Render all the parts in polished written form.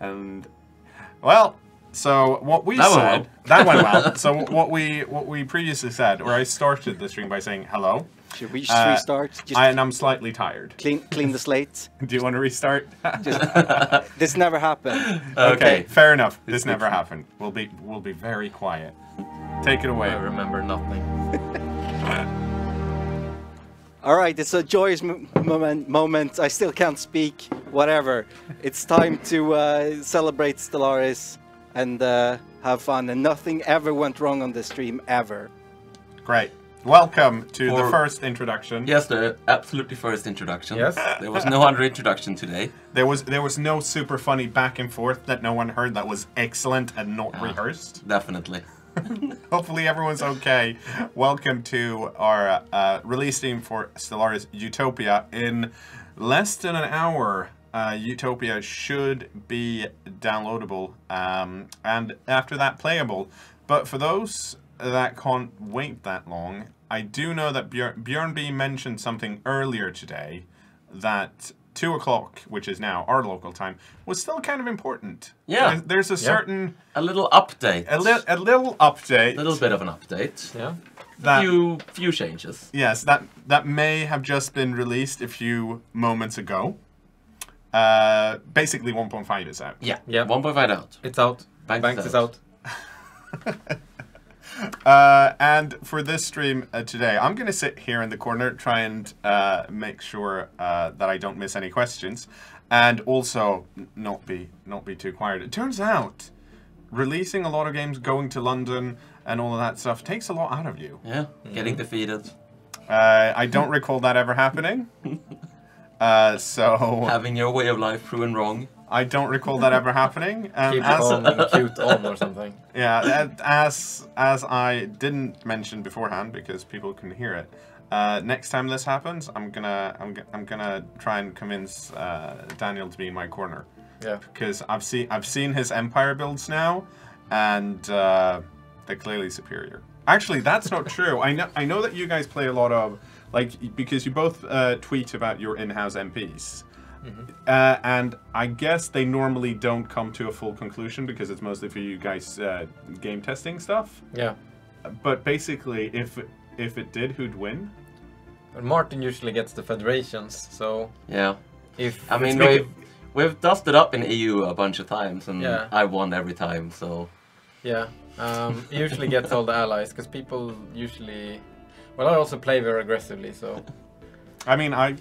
And well, so what we said that went well. So what we previously said, or I started the stream by saying hello. Should we just restart? And I'm slightly tired. Clean the slate. Do you want to restart? This never happened. Okay, fair enough. This never happened. We'll be very quiet. Take it away. I remember nothing. All right, it's a joyous moment. I still can't speak. Whatever. It's time to celebrate Stellaris and have fun. And nothing ever went wrong on the stream ever. Great. Welcome to the first introduction. Yes, the absolutely first introduction. Yes. There was no other introduction today. There was no super funny back and forth that no one heard that was excellent and not rehearsed. Definitely. Hopefully everyone's okay. Welcome to our release stream for Stellaris Utopia. In less than an hour, Utopia should be downloadable and after that playable. But for those that can't wait that long, I do know that Björn B mentioned something earlier today that 2 o'clock, which is now our local time, was still kind of important. Yeah. There's a certain... A little update. A little update. A little bit of an update. Yeah. That, few changes. Yes, that may have just been released a few moments ago. Basically 1.5 is out. Yeah. 1.5 out. It's out. Banks is out. And for this stream today, I'm going to sit here in the corner, try and make sure that I don't miss any questions, and also not be too quiet. It turns out, releasing a lot of games, going to London, and all of that stuff takes a lot out of you. Yeah, getting defeated. I don't recall that ever happening. So having your way of life proven wrong. I don't recall that ever happening. Keep on cute on or something. Yeah, as I didn't mention beforehand because people can hear it. Next time this happens, I'm gonna try and convince Daniel to be in my corner. Yeah. Because I've seen his Empire builds now, and they're clearly superior. Actually, that's not true. I know that you guys play a lot of because you both tweet about your in-house MPs. And I guess they normally don't come to a full conclusion because it's mostly for you guys game testing stuff. Yeah. But basically, if it did, who'd win? Well, Martin usually gets the federations, so yeah. If I mean we've dusted up in EU a bunch of times, and I won every time. So yeah, usually gets all the allies because people usually. Well, I also play very aggressively, so. I mean, I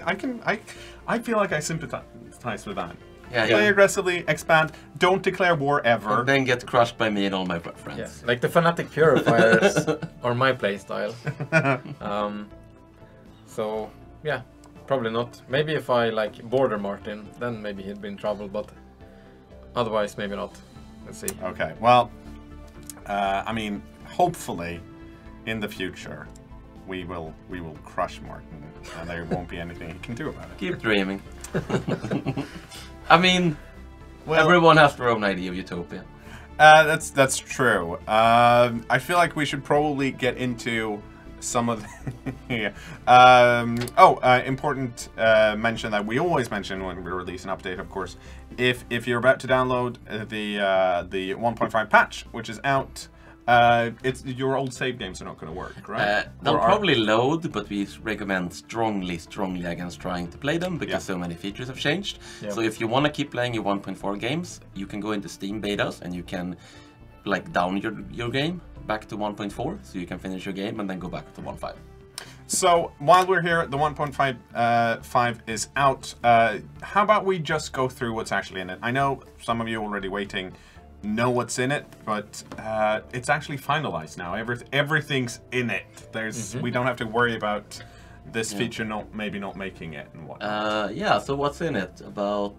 feel like I sympathize with that. Yeah, Play aggressively, expand, don't declare war ever. And then get crushed by me and all my friends. Yeah, like the Fanatic Purifiers are my playstyle. So, yeah, probably not. Maybe if I border Martin, then maybe he'd be in trouble, but otherwise maybe not. Let's see. Okay, well, I mean, hopefully in the future we will crush Martin, and there won't be anything he can do about it. Keep dreaming. I mean, everyone has their own idea of Utopia. That's true. I feel like we should probably get into some of the important mention that we always mention when we release an update, of course. If you're about to download the 1.5 patch, which is out, it's your old save games are not going to work, right? They'll probably load, but we recommend strongly against trying to play them because so many features have changed. Yeah. So if you want to keep playing your 1.4 games, you can go into Steam betas and you can down your game back to 1.4, so you can finish your game and then go back to 1.5. So while we're here, the 1.5 is out. How about we just go through what's actually in it? I know some of you already waiting know what's in it, but it's actually finalized now. Everything's in it. We don't have to worry about this feature maybe not making it and whatnot. Yeah, so what's in it? About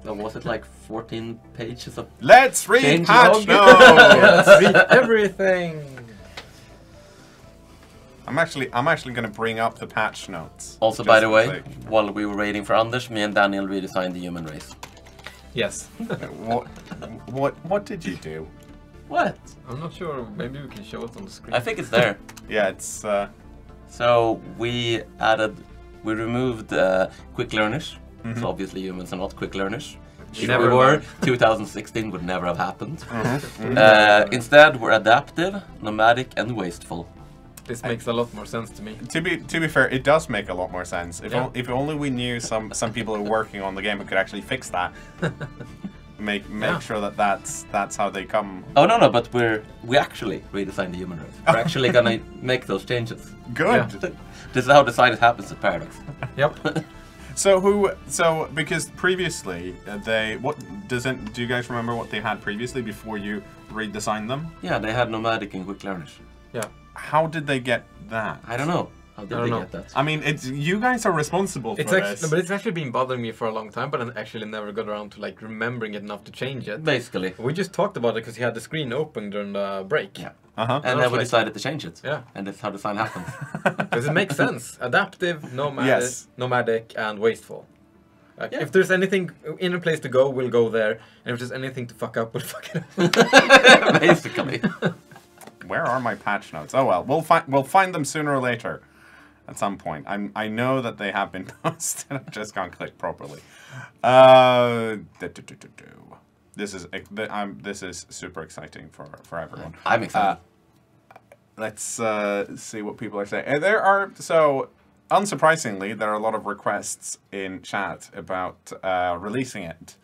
was it 14 pages of Let's read patch notes! Let's read everything! I'm actually going to bring up the patch notes. Also, by the way, while we were waiting for Anders, me and Daniel redesigned the human race. Yes. What did you do? What? I'm not sure. Maybe we can show it on the screen. I think it's there. Yeah, it's... So we removed quick learners. So obviously humans are not quick learners. If Never we were, learn. 2016 would never have happened. Instead, we're adaptive, nomadic, and wasteful. This makes a lot more sense to me. To be fair, it does make a lot more sense. If, Yeah. if only we knew some people who are working on the game who could actually fix that. Make Yeah. sure that that's how they come. Oh no, but we actually redesigned the human race. We're actually gonna make those changes. Good. Yeah. This is how design happens at Paradox. Yep. So because previously do you guys remember what they had previously before you redesigned them? Yeah, they had nomadic and quick learners. Yeah. How did they get that? I don't know. How did I don't they know. get that? I mean, it's you guys are responsible for It's this. actually, but it's actually been bothering me for a long time, but I actually never got around to like remembering it enough to change it. Basically. We just talked about it because he had the screen open during the break. Yeah. Uh-huh. And I then was we like- decided to change it. Yeah. And that's how design happens. Because it makes sense. Adaptive, Yes. nomadic, and wasteful. Like, Yeah. if there's anything in a place to go, we'll go there. And if there's anything to fuck up, we'll fuck it up. Basically. Where are my patch notes? Oh well, we'll find them sooner or later, at some point. I know that they have been posted. I just can't click properly. This is super exciting for everyone. I'm excited. Let's see what people are saying. Unsurprisingly, there are a lot of requests in chat about releasing it,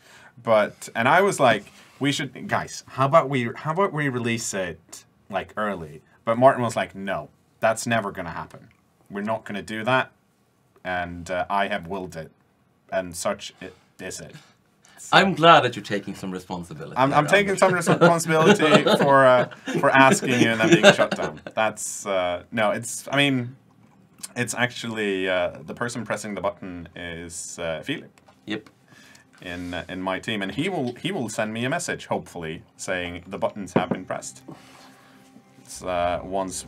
and I was like, guys, how about we release it like early? But Martin was like, no, that's never gonna happen. We're not gonna do that, and I have willed it, and such is it. I'm glad that you're taking some responsibility. I'm taking some responsibility for asking you and then being shut down. That's no. I mean, it's actually the person pressing the button is Philip Yep. in my team, and he will send me a message, hopefully, saying the buttons have been pressed. It's, once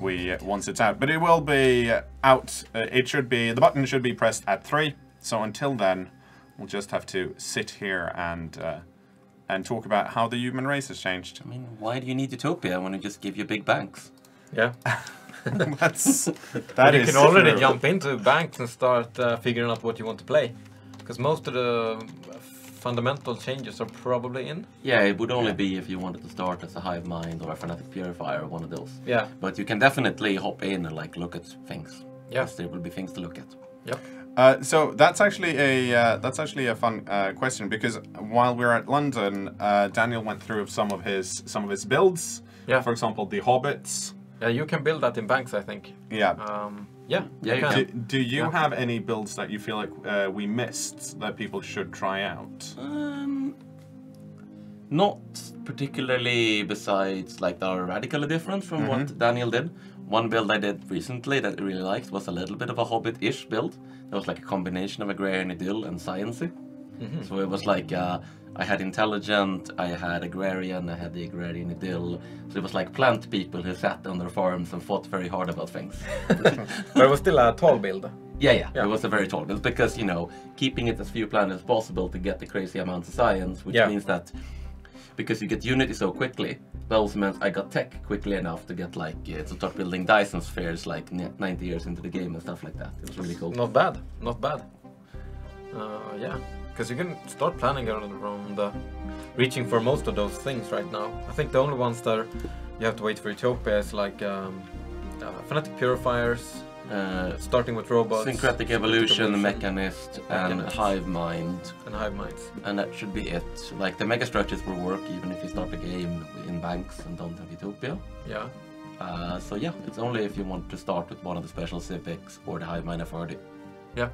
it's out, but it will be out. The button should be pressed at 3. So until then, we'll just have to sit here and talk about how the human race has changed. I mean, why do you need Utopia when you just give you big banks? Yeah. That You is can already true. jump into banks and start figuring out what you want to play. Because most of the fundamental changes are probably in. Yeah, it would only be if you wanted to start as a hive mind or a fanatic purifier or one of those. Yeah. But you can definitely hop in and like look at things. Yeah. Because there will be things to look at. Yep. So that's actually a fun question, because while we were at London, Daniel went through some of his builds. Yeah. For example, the hobbits. Yeah, you can build that in banks, I think. Yeah. Yeah, Yeah, you can. Do you Yeah. have any builds that you feel like we missed that people should try out? Not particularly, besides like the radically different from what Daniel did. One build I did recently that I really liked was a little bit of a hobbit-ish build. It was like a combination of agrarian idyll and sciency. So it was like I had intelligent, I had agrarian, I had the agrarian idyll. So it was like plant people who sat on their farms and fought very hard about things. But it was still a tall build. Yeah, Yeah. it was a very tall build because, you know, keeping it as few planets as possible to get the crazy amounts of science, which Yeah. means that because you get Unity so quickly, that also meant I got tech quickly enough to get like to start building Dyson spheres like 90 years into the game and stuff like that. It was really cool. Not bad, not bad. Yeah, because you can start planning around reaching for most of those things right now. I think the only ones that you have to wait for Utopia is like Fanatic Purifiers, starting with robots, Syncretic Evolution, Mechanist, and Mechanist. Hive Mind. and Hive Minds. And that should be it. Like the mega structures will work even if you start the game in banks and don't have Utopia. Yeah, So yeah, it's only if you want to start with one of the special civics or the Hive Mind FRD. yeah.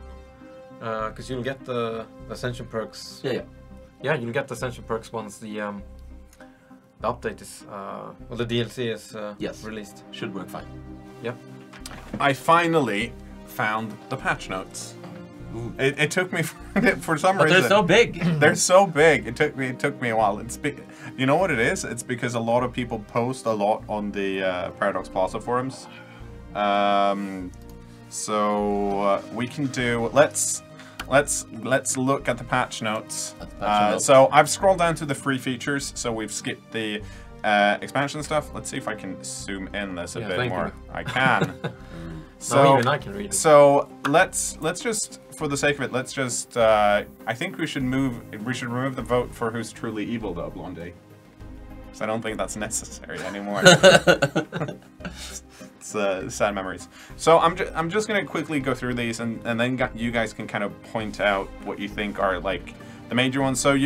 Because you'll get the Ascension perks. Yeah. Yeah, you'll get the Ascension perks once the update is, well, the DLC is Yes. released. Should work fine. Yep. I finally found the patch notes. It took me for some But reason. they're so big! They're so big. It took me a while. You know what it is? It's because a lot of people post a lot on the Paradox Plaza forums. So we can do. Let's look at the patch notes. So I've scrolled down to the free features. So we've skipped the expansion stuff. Let's see if I can zoom in this a bit thank more. you. I can. So even I can read it. So let's just, for the sake of it, let's just. I think we should remove the vote for who's truly evil, though, Blondie. Because I don't think that's necessary anymore. It's sad memories. So I'm just gonna quickly go through these, and then you guys can kind of point out what you think are like the major ones. So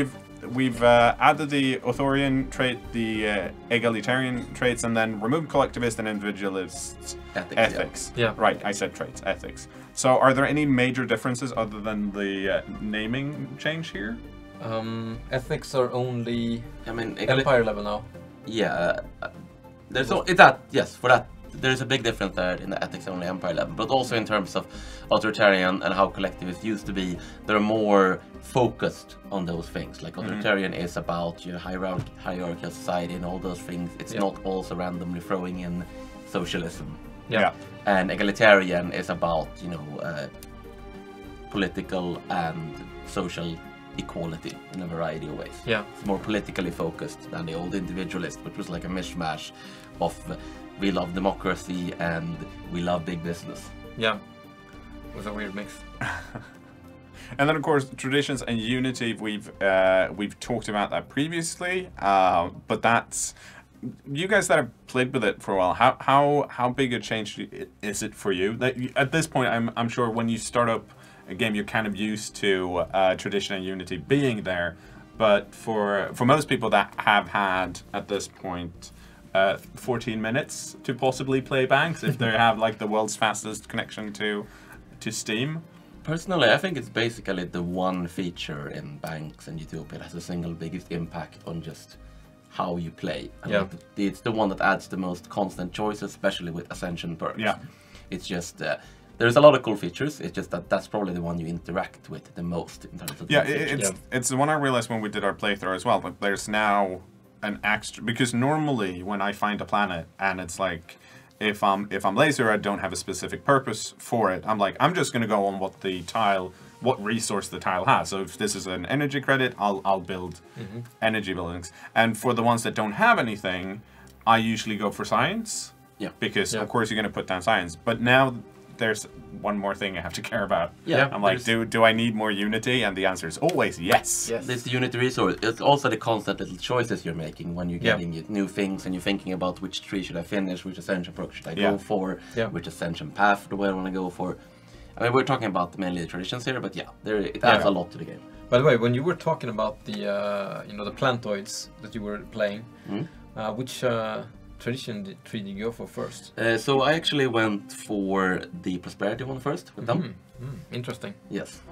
we've added the authoritarian trait, the egalitarian traits, and then removed collectivist and individualist ethics. Yeah. Right, I said traits, ethics. So are there any major differences other than the naming change here? Ethics are only I mean, Empire level now. Yeah, there's that. Yes, for that. There's a big difference there in the ethics only Empire level, but also in terms of authoritarian and how collectivist used to be, they're more focused on those things. Like authoritarian is about your hierarchical society and all those things. It's not also randomly throwing in socialism. Yeah. And egalitarian is about, you know, political and social equality in a variety of ways. Yeah. It's more politically focused than the old individualist, which was like a mishmash of we love democracy and we love big business. Yeah. It was a weird mix. And then, of course, traditions and unity. We've talked about that previously, but that's you guys that have played with it for a while. How big a change is it for you? That at this point, I'm sure when you start up a game, you're kind of used to tradition and unity being there, but for most people that have had at this point 14 minutes to possibly play Banks, if they have like the world's fastest connection to Steam. Personally, I think it's basically the one feature in Banks and Utopia that has the single biggest impact on just how you play. And Yeah. It's the one that adds the most constant choices, especially with Ascension perks. Yeah. It's just there's a lot of cool features. It's just that that's probably the one you interact with the most in terms of Yeah, features. it's the one I realized when we did our playthrough as well. But there's now an extra, because normally when I find a planet and it's like, if I'm lazy or I don't have a specific purpose for it, I'm like, I'm just gonna go on what resource the tile has. So if this is an energy credit, I'll build energy buildings. And for the ones that don't have anything, I usually go for science. Yeah. Because of course you're gonna put down science. But now there's one more thing I have to care about. Yeah. I'm like, do I need more unity? And the answer is always yes. Yes. This unity resource, it's also the constant little choices you're making when you're getting new things and you're thinking about which tree should I finish, which ascension perk should I go for, which ascension path do I want to go for. I mean, we're talking about mainly the traditions here, but it adds a lot to the game. By the way, when you were talking about the the plantoids that you were playing, which tradition tree did you go for first? So I actually went for the prosperity one first with them. Interesting. Yes,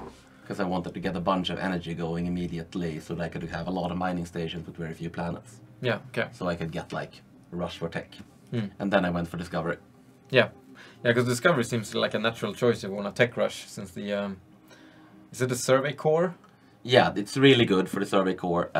because I wanted to get a bunch of energy going immediately so that I could have a lot of mining stations with very few planets. Yeah, okay. So I could get like a rush for tech. And then I went for discovery. Yeah, because Discovery seems like a natural choice if you want a tech rush, since the... is it the survey core? Yeah, it's really good for the survey core,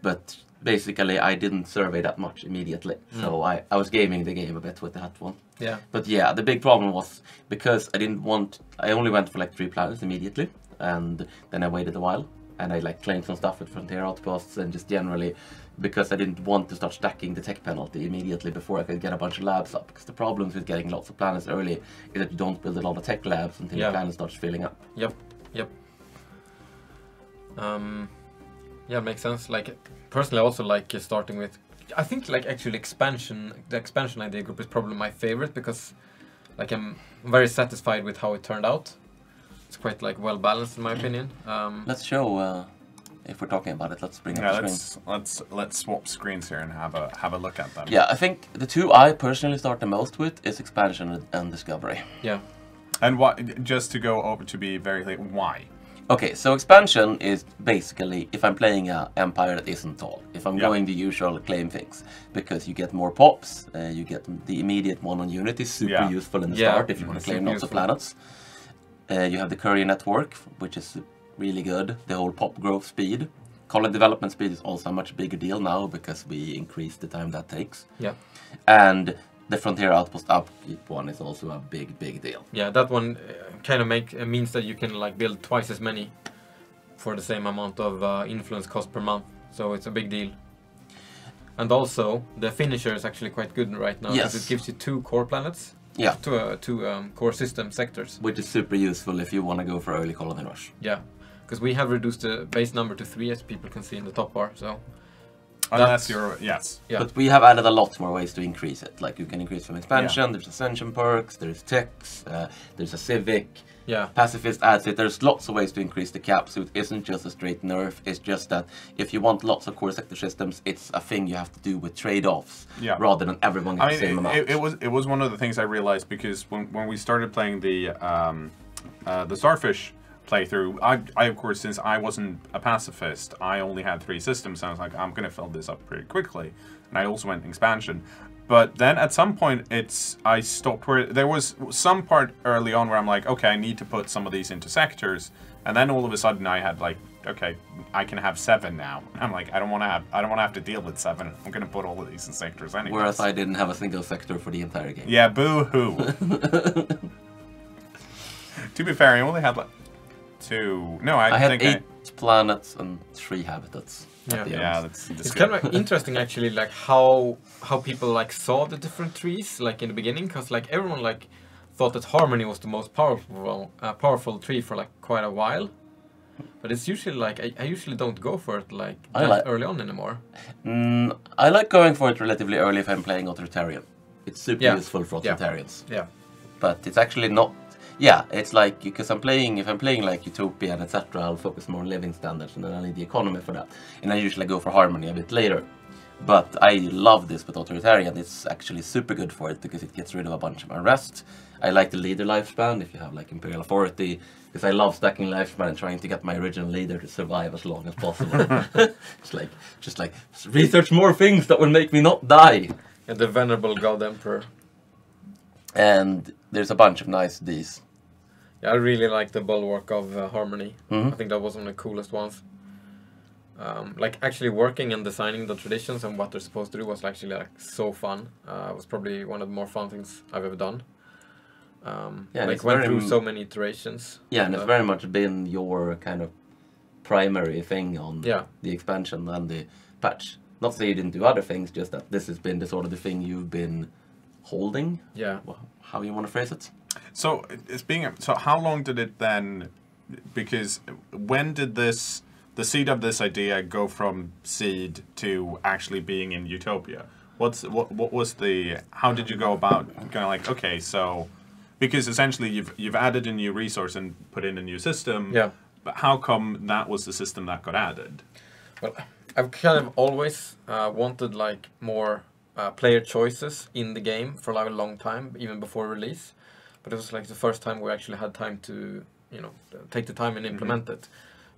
but basically I didn't survey that much immediately, so I was gaming the game a bit with that one. Yeah. But yeah, the big problem was because I only went for like 3 planets immediately, and then I waited a while, and I like claimed some stuff with Frontier Outposts, and just generally, because I didn't want to start stacking the tech penalty immediately before I could get a bunch of labs up, because the problems with getting lots of planets early is that you don't build a lot of tech labs until your planet starts filling up. Yep. Yeah, makes sense. Like, personally, I also like starting with... I think, like, actually the expansion idea group is probably my favorite, because, like, I'm very satisfied with how it turned out. It's quite, like, well balanced in my opinion. Let's show, if we're talking about it, let's bring up the screens. Let's swap screens here and have a look at them. Yeah, I think the two I personally start the most with is expansion and discovery. Yeah. And what? Just to go over to be very clear, why? Okay, so expansion is basically if I'm playing an empire that isn't tall, if I'm going the usual claim things, because you get more pops, you get the immediate one on unity, super useful in the start if you want to claim lots of planets. You have the courier network, which is really good, the whole pop growth speed. Colony development speed is also a much bigger deal now because we increased the time that takes. Yeah. And the Frontier Outpost upkeep one is also a big deal. Yeah, that one kind of means that you can like build twice as many for the same amount of influence cost per month. So it's a big deal. And also, the finisher is actually quite good right now because it gives you 2 core planets. Yeah. Two core system sectors. Which is super useful if you want to go for early colony rush. Yeah, because we have reduced the base number to 3, as people can see in the top bar. So. Unless you're, yes. Yeah. But we have added a lot more ways to increase it. Like you can increase from expansion, there's ascension perks, there's techs, there's a civic, pacifist adds it. There's lots of ways to increase the cap, so it isn't just a straight nerf. It's just that if you want lots of core sector systems, it's a thing you have to do with trade-offs rather than everyone gets the same amount. It was one of the things I realized, because when we started playing the Starfish playthrough, I of course, since I wasn't a pacifist, I only had 3 systems, and I was like, I'm gonna fill this up pretty quickly, and I also went expansion. But then at some point I stopped, where there was some part early on where I'm like, okay, I need to put some of these into sectors, and then all of a sudden I had like, okay, I can have 7 now. I'm like, I don't want to have to deal with 7. I'm gonna put all of these in sectors anyway. Whereas I didn't have a single sector for the entire game. Yeah, boo-hoo. To be fair, I only had like 2. No, I had think 8 planets and 3 habitats. Yeah, that's it's kind of interesting actually, like how people like saw the different trees like in the beginning, because like everyone like thought that Harmony was the most powerful tree for like quite a while, but it's usually like I usually don't go for it like early on anymore. I like going for it relatively early if I'm playing Authoritarian. It's super useful for Authoritarians. Yeah, but it's actually not. Yeah, it's like, because if I'm playing like Utopia and etc., I'll focus more on living standards, and then I need the economy for that. And I usually go for Harmony a bit later. But I love this with Authoritarian. It's actually super good for it, because it gets rid of a bunch of unrest. I like the leader lifespan, if you have like Imperial Authority, because I love stacking lifespan and trying to get my original leader to survive as long as possible. just like, research more things that will make me not die. And the Venerable God Emperor. And there's a bunch of nice Ds. Yeah, I really like the Bulwark of Harmony. I think that was one of the coolest ones. Like actually working and designing the traditions and what they're supposed to do was actually like so fun. It was probably one of the more fun things I've ever done. Like went through so many iterations. Yeah, and it's very much been your kind of primary thing on the expansion and the patch. Not to say you didn't do other things, just that this has been the sort of the thing you've been holding. Yeah. How you want to phrase it? So how long did it then? Because when did the seed of this idea go from seed to actually being in Utopia? What was the? How did you go about kind of like, okay, so because essentially you've added a new resource and put in a new system. Yeah. But how come that was the system that got added? Well, I've kind of always wanted like more player choices in the game for like a long time, even before release. But it was like the first time we actually had time to, take the time and implement it,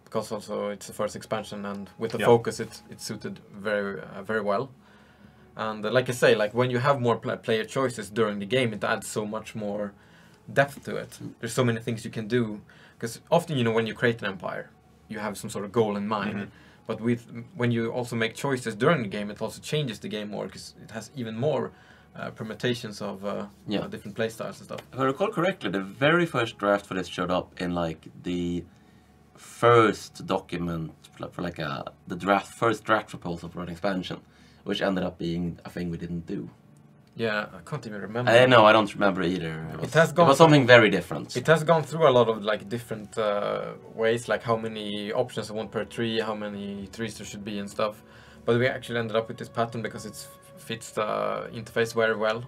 because also it's the first expansion, and with the focus, it suited very well. And like I say, like when you have more player choices during the game, it adds so much more depth to it. There's so many things you can do, because often, when you create an empire, you have some sort of goal in mind. But when you also make choices during the game, it also changes the game more, because it has even more permutations of different playstyles and stuff. If I recall correctly, the very first draft for this showed up in like the first document for like first draft proposal for an expansion, which ended up being a thing we didn't do. Yeah, I can't even remember. I don't remember either. It was something very different. It has gone through a lot of like different ways, like how many options I want per tree, how many trees there should be and stuff. But we actually ended up with this pattern because it fits the interface very well.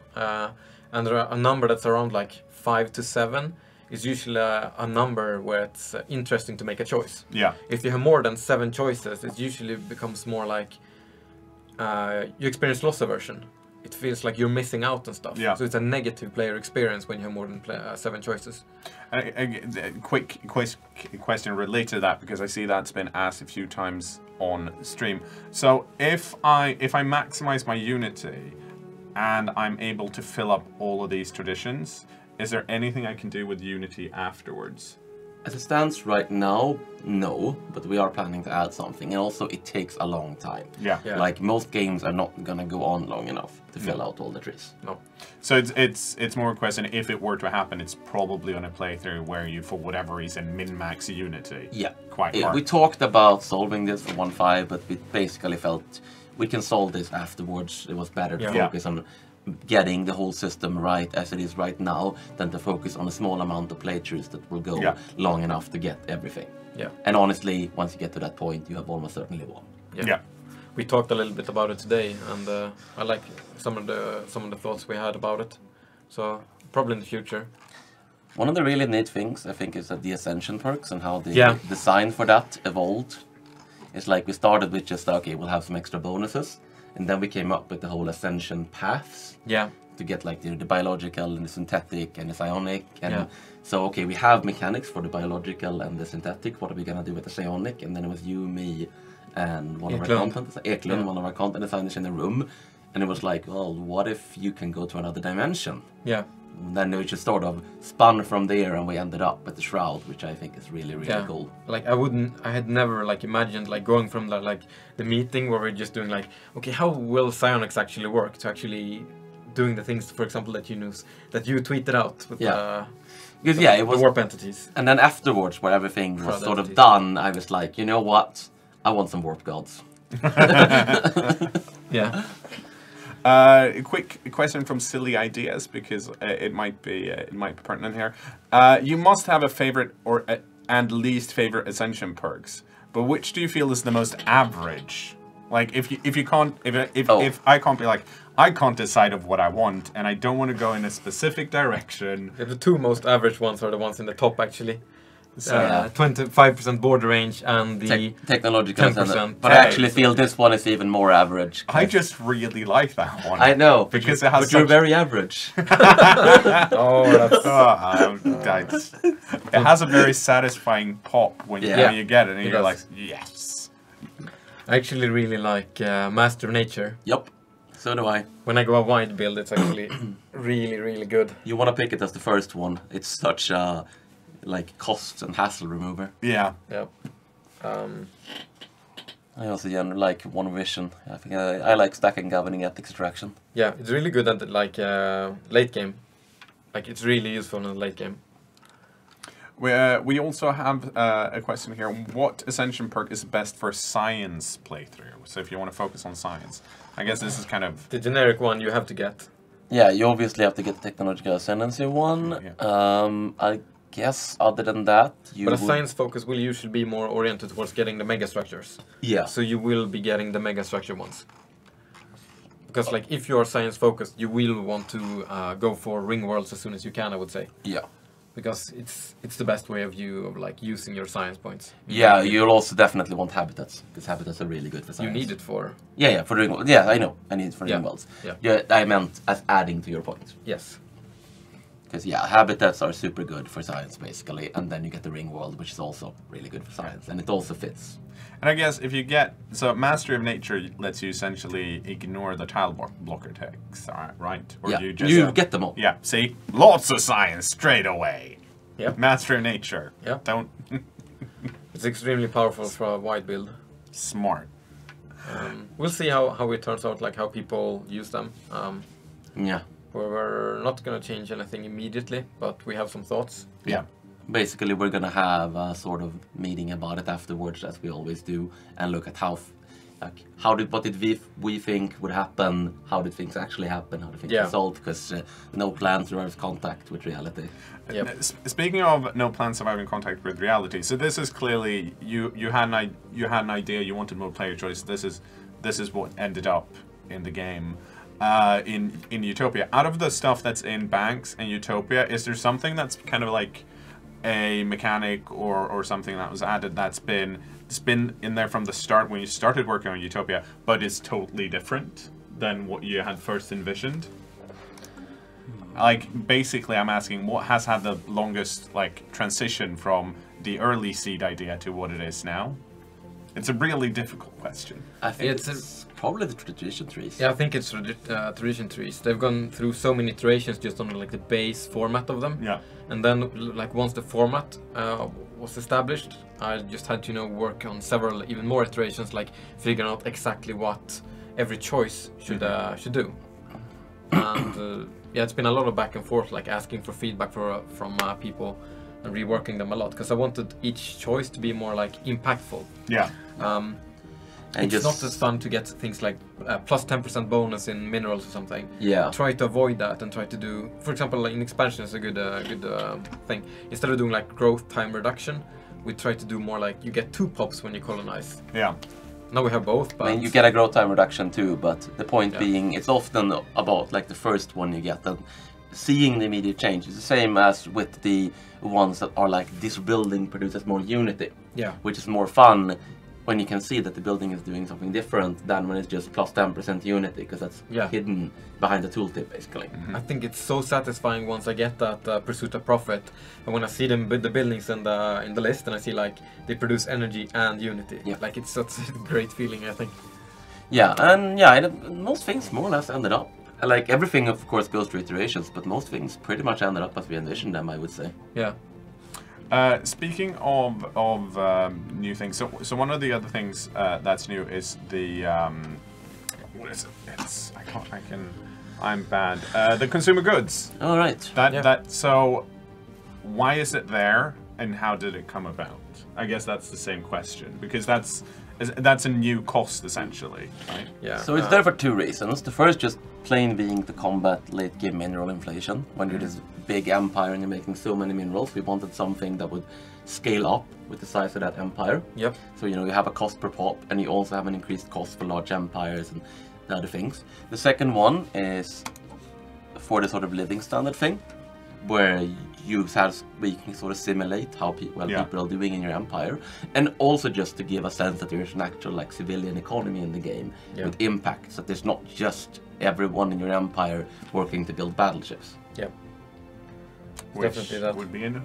And there are a number that's around like 5 to 7 is usually a number where it's interesting to make a choice. Yeah. If you have more than 7 choices, it usually becomes more like you experience loss aversion. It feels like you're missing out and stuff. Yeah. So it's a negative player experience when you have more than 7 choices. Quick question related to that, because I see that's been asked a few times on stream. So if I maximize my unity and I'm able to fill up all of these traditions, is there anything I can do with unity afterwards? As it stands right now, no, but we are planning to add something, and also it takes a long time. Yeah. Like most games are not gonna go on long enough to fill out all the trees. No. So it's more a question, if it were to happen, it's probably on a playthrough where you, for whatever reason, min-max unity. Yeah. Quite hard. We talked about solving this for 1.5, but we basically felt we can solve this afterwards. It was better to focus on getting the whole system right as it is right now than to focus on a small amount of playthroughs that will go long enough to get everything. Yeah. And honestly, once you get to that point, you have almost certainly won. Yeah. We talked a little bit about it today, and I like some of the thoughts we had about it. So probably in the future. One of the really neat things, I think, is that the Ascension perks and how the design for that evolved. It's like we started with just, okay, we'll have some extra bonuses. And then we came up with the whole Ascension paths. Yeah. To get like the biological and the synthetic and the psionic. And so, okay, we have mechanics for the biological and the synthetic. What are we going to do with the psionic? And then it was you, me, and one of our content, Eklund, one of our content designers in the room. And it was like, well, what if you can go to another dimension? Yeah. And then we just sort of spun from there, and we ended up with the Shroud, which I think is really, really cool. Like I had never like imagined like going from the meeting where we're just doing like, okay, how will psionics actually work, to actually doing the things, for example, that you tweeted out with because it was the warp entities. And then afterwards, where everything was sort of done, I was like, you know what? I want some warp gods. Yeah. A quick question from Silly Ideas, because it might be pertinent here. You must have a favorite and least favorite Ascension perks, but which do you feel is the most average? Like if I can't be like, I can't decide of what I want, and I don't want to go in a specific direction. The two most average ones are the ones in the top, actually. 25% border range and the technological 10%. But I actually feel this one is even more average. I just really like that one. I know, because it has. But you're very average. It has a very satisfying pop when you get it, and you're like, yes. I actually really like Master of Nature. Yep. So do I. When I go a wide build, it's actually really, really good. You want to pick it as the first one. It's such a like cost and hassle remover. Yeah. Yep. I also like One Vision. I think I like stacking governing ethics extraction. Yeah, it's really good at like late game. Like it's really useful in the late game. We also have a question here. What Ascension perk is best for science playthrough? So if you want to focus on science, I guess this is kind of the generic one you have to get. Yeah, you obviously have to get the technological ascendancy one. Yeah. I guess other than that, but a science focus will usually be more oriented towards getting the mega structures. Yeah. So you will be getting the mega structure ones. Because like if you're science focused, you will want to go for ring worlds as soon as you can, I would say. Yeah. Because it's the best way of like using your science points. You'll also definitely want habitats, because habitats are really good for science. You need it for. Yeah, for ring worlds. Yeah, I know. I need it for ring worlds. Yeah, I meant as adding to your point. Yes. Because habitats are super good for science basically, and then you get the ring world, which is also really good for science, and it also fits. And I guess if you get Mastery of Nature lets you essentially ignore the tile blocker text, right? Or you just you get them all. Yeah, see, lots of science straight away. Yeah. Mastery of Nature. Yeah. Don't. It's extremely powerful for a wide build. Smart. We'll see how it turns out, like how people use them. Yeah. We're not going to change anything immediately, but we have some thoughts. Yeah. Basically, we're going to have a sort of meeting about it afterwards, as we always do, and look at what did we think would happen, how did things actually happen, how did things result, because no plan survives contact with reality. Yep. Speaking of no plan surviving contact with reality, so this is clearly you had an idea, you wanted more player choice. This is what ended up in the game. In Utopia, out of the stuff that's in Banks and Utopia, is there something that's kind of like a mechanic or something that was added that's been in there from the start when you started working on Utopia, but is totally different than what you had first envisioned? Like, basically, I'm asking what has had the longest like transition from the early seed idea to what it is now? It's a really difficult question. I think it's probably the tradition trees. Yeah, I think it's tradition trees. They've gone through so many iterations just on like the base format of them. Yeah. And then like once the format was established, I just had to work on several even more iterations, like figuring out exactly what every choice should do. And it's been a lot of back and forth, like asking for feedback from people and reworking them a lot, because I wanted each choice to be more like impactful. Yeah. And it's not as fun to get things like plus 10% bonus in minerals or something. Yeah. Try to avoid that and try to do, for example, like in expansion is a good thing. Instead of doing like growth time reduction, we try to do more like you get 2 pops when you colonize. Yeah. Now we have both, but... I mean, you get a growth time reduction too, but the point being, it's often about like the first one you get, and seeing the immediate change is the same as with the ones that are like this building produces more unity, which is more fun when you can see that the building is doing something different than when it's just plus 10% unity, because that's hidden behind the tooltip basically. I think it's so satisfying once I get that pursuit of profit, and when I see them with the buildings in the list, and I see like they produce energy and unity. Like it's such a great feeling, I think. Yeah, and most things more or less ended up. Like everything, of course, goes through iterations, but most things pretty much ended up as we envisioned them, I would say. Yeah. Speaking of new things, so one of the other things that's new is the what is it? I'm bad. The consumer goods. All right. So why is it there, and how did it come about? I guess that's the same question, because that's a new cost essentially, right? Yeah. So it's there for 2 reasons. The first, just plain being to combat late game mineral inflation. When you're this big empire and you're making so many minerals, we wanted something that would scale up with the size of that empire. Yep. So you have a cost per pop, and you also have an increased cost for large empires and the other things. The second one is for the sort of living standard thing, where you can sort of simulate how people are doing in your empire, and also just to give a sense that there's an actual like civilian economy in the game with impacts, that there's not just everyone in your empire working to build battleships. Yep. Which would be in.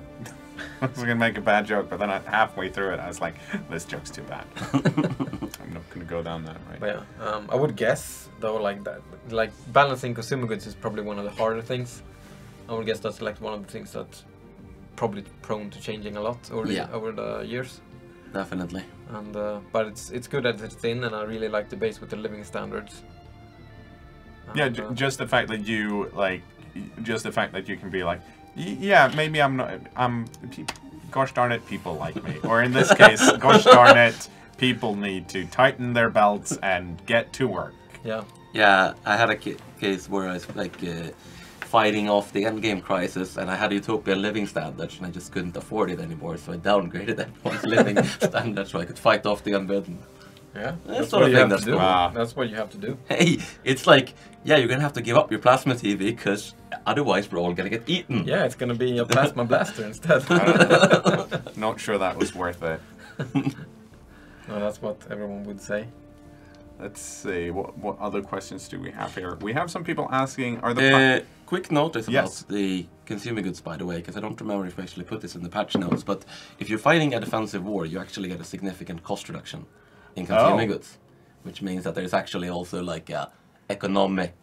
I was gonna make a bad joke, but then halfway through it, I was like, "This joke's too bad." I'm not gonna go down that, right? But I would guess though, like balancing consumer goods is probably one of the harder things. I would guess that's like one of the things that's probably prone to changing a lot over the years. Definitely. And but it's good that it's in, and I really like the base with the living standards. And, just the fact that you can be like, yeah, maybe gosh darn it, people like me. Or in this case, gosh darn it, people need to tighten their belts and get to work. Yeah. Yeah, I had a case where I was like fighting off the endgame crisis, and I had Utopia living standards, and I just couldn't afford it anymore, so I downgraded everyone's living standards so I could fight off the unbidden. Yeah, that's what you have to do. That's what you have to do. Hey, it's like, you're gonna have to give up your plasma TV, because otherwise we're all gonna get eaten. Yeah, it's gonna be a plasma blaster instead. Not sure that was worth it. No, that's what everyone would say. Let's see, what other questions do we have here? We have some people asking, quick notice about the consumer goods, by the way, because I don't remember if we actually put this in the patch notes, but if you're fighting a defensive war, you actually get a significant cost reduction in consumer goods, which means that there's actually also like a economic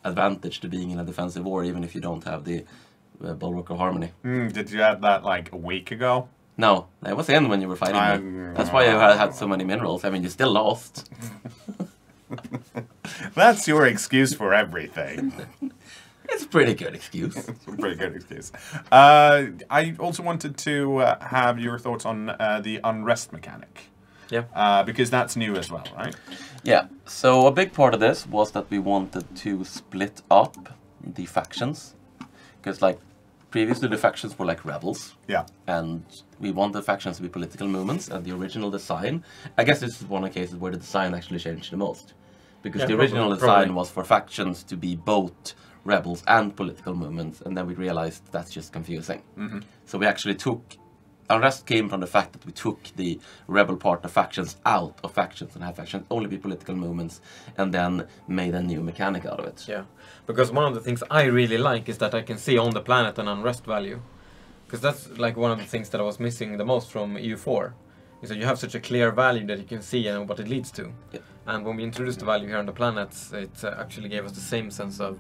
advantage to being in a defensive war, even if you don't have the Bulwark of Harmony. Did you add that like a week ago? No, I was in when you were fighting me. That's why I had so many minerals. I mean, you still lost. That's your excuse for everything. It's a pretty good excuse. It's a pretty good excuse. I also wanted to have your thoughts on the unrest mechanic. Yeah. Because that's new as well, right? Yeah. So a big part of this was that we wanted to split up the factions. Because like previously the factions were like rebels. Yeah. And we want the factions to be political movements, and the original design, I guess this is one of the cases where the design actually changed the most. Because the original design was for factions to be both rebels and political movements, and then we realized that's just confusing. So we actually unrest came from the fact that we took the rebel part of factions out of factions and had factions only be political movements, and then made a new mechanic out of it. Yeah, because one of the things I really like is that I can see on the planet an unrest value. Because that's like one of the things that I was missing the most from EU4. Is that you have such a clear value that you can see and what it leads to. Yeah. And when we introduced the value here on the planets, it actually gave us the same sense of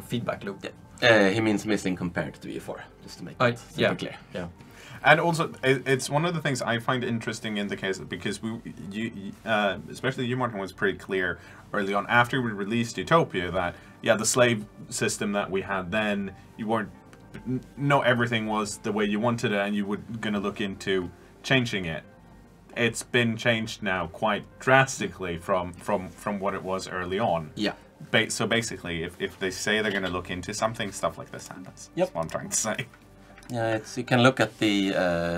feedback loop. Yeah. He means missing compared to EU4, just to make it super clear. Yeah. And also, it's one of the things I find interesting in the case, because especially you, Martin, was pretty clear early on after we released Utopia that, the slave system that we had then, you weren't, everything was the way you wanted it, and you were going to look into changing it. it's been changed now quite drastically from what it was early on. Yeah. So basically, if they say they're going to look into something, stuff like this happens. Yep. That's what I'm trying to say. Yeah, you can look at the